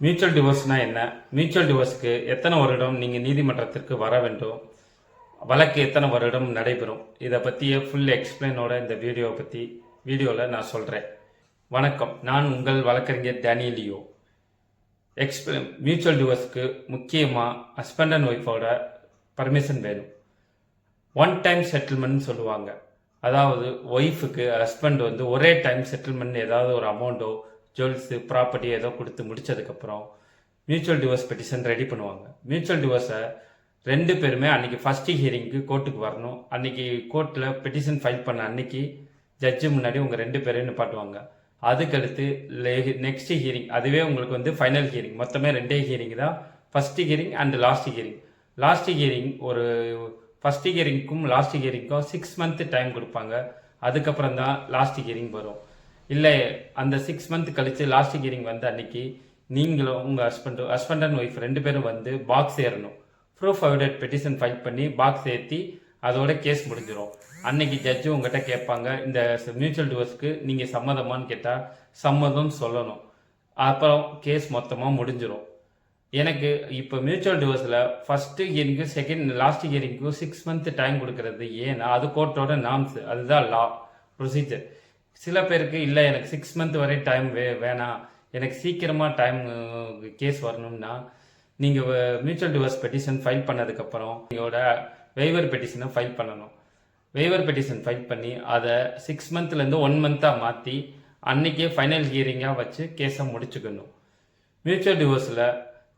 Mutual டிவோர்ஸ்னா என்ன? Mutual டிவோர்ஸ்க்கு எத்தனை வருடம் நீங்கள் நீதிமன்றத்திற்கு வர வேண்டும்? வழக்கு எத்தனை வருடம் நடைபெறும்? இதை பற்றிய ஃபுல் எக்ஸ்பிளைனோட இந்த வீடியோவில் நான் சொல்கிறேன். வணக்கம், நான் உங்கள் வழக்கறிஞர் டேனியலியோ. மியூச்சுவல் டிவோர்ஸ்க்கு முக்கியமாக ஹஸ்பண்ட் அண்ட் ஒய்ஃபோட பர்மிஷன் வேணும். ஒன் டைம் செட்டில்மெண்ட் சொல்லுவாங்க. அதாவது ஒய்ஃபுக்கு ஹஸ்பண்ட் ஒரே டைம் செட்டில்மெண்ட் ஏதாவது ஒரு அமௌண்ட்டோ ஜுவல்ஸு ப்ராப்பர்ட்டி ஏதோ கொடுத்து முடிச்சதுக்கப்புறம் மியூச்சுவல் டிவோர்ஸ் பெட்டிஷன் ரெடி பண்ணுவாங்க. மியூச்சுவல் டிவோர்ஸை ரெண்டு பேருமே அன்றைக்கி ஃபஸ்ட்டு ஹியரிங்க்கு கோர்ட்டுக்கு வரணும். அன்றைக்கி கோர்ட்டில் பெட்டிஷன் ஃபைல் பண்ண அன்றைக்கி ஜட்ஜு முன்னாடி உங்கள் ரெண்டு பேரையும் நிப்பாட்டுவாங்க. அதுக்கடுத்து நெக்ஸ்ட் ஹியரிங், அதுவே உங்களுக்கு ஃபைனல் ஹியரிங். மொத்தமே ரெண்டே ஹியரிங் தான், first hearing and last hearing. Last hearing ஒரு ஃபஸ்ட் ஹியரிங்க்கும் லாஸ்ட் ஹியரிங்க்கும் 6 months டைம் கொடுப்பாங்க. அதுக்கப்புறம் தான் லாஸ்ட் ஹியரிங் வரும். இல்லை, அந்த 6 months கழித்து லாஸ்ட் ஹியரிங் அன்னைக்கு நீங்களும் உங்கள் ஹஸ்பண்ட் அண்ட் ஒய்ஃப் ரெண்டு பேரும் பாக்ஸ் ஏறணும். ப்ரூஃப் அவிடேட் பெட்டிஷன் ஃபைல் பண்ணி பாக்ஸ் ஏற்றி அதோட கேஸ் முடிஞ்சிடும். அன்னைக்கு ஜட்ஜு உங்கள்கிட்ட கேட்பாங்க, இந்த மியூச்சுவல் டிவோர்ஸ்க்கு நீங்கள் சம்மதமானு கேட்டால் சம்மதம் சொல்லணும். அப்புறம் கேஸ் மொத்தமாக முடிஞ்சிடும். எனக்கு இப்போ மியூச்சுவல் டிவோர்ஸில் ஃபஸ்ட்டு ஹியரிங்கும் லாஸ்ட் ஹியரிங்க்கும் 6 months டைம் கொடுக்கறது ஏன்னா அது கோர்ட்டோட நார்ம்ஸ், அதுதான் லா ப்ரொசீஜர். சில பேருக்கு இல்லை, எனக்கு 6 months வரை டைம் வேணாம், எனக்கு சீக்கிரமாக டைம் கேஸ் வரணும்னா நீங்கள் மியூச்சுவல் டிவோர்ஸ் பெட்டிஷன் ஃபைல் பண்ணதுக்கப்புறம் உங்களோட வெய்வர் பெட்டிஷனை ஃபைல் பண்ணணும். வெய்வர் பெட்டிஷன் ஃபைல் பண்ணி அதை 6 monthsலேருந்து 1 month மாற்றி அன்றைக்கே ஃபைனல் ஹியரிங்காக வச்சு கேஸை முடிச்சுக்கணும். மியூச்சுவல் டிவோர்ஸில்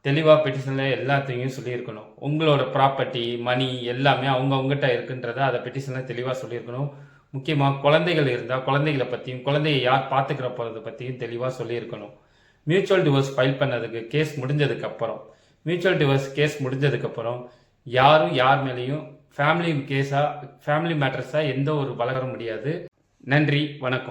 தெளிவாக பெட்டிஷனில் எல்லாத்தையும் சொல்லியிருக்கணும். உங்களோட ப்ராப்பர்ட்டி, மணி எல்லாமே அவங்ககிட்ட இருக்குன்றதை அதை பெட்டிஷனில் தெளிவாக சொல்லியிருக்கணும். முக்கியமாக குழந்தைகள் இருந்தால் குழந்தைகளை பற்றியும் குழந்தையை யார் பார்த்துக்கிற போகிறத பற்றியும் தெளிவாக சொல்லியிருக்கணும். மியூச்சுவல் டிவோர்ஸ் ஃபைல் பண்ணதுக்கு கேஸ் முடிஞ்சதுக்கப்புறம் மியூச்சுவல் டிவோர்ஸ் கேஸ் முடிஞ்சதுக்கப்புறம் யாரும் யார் மேலேயும் ஃபேமிலி மேட்டர்ஸாக எந்த ஒரு வழங்க முடியாது. நன்றி, வணக்கம்.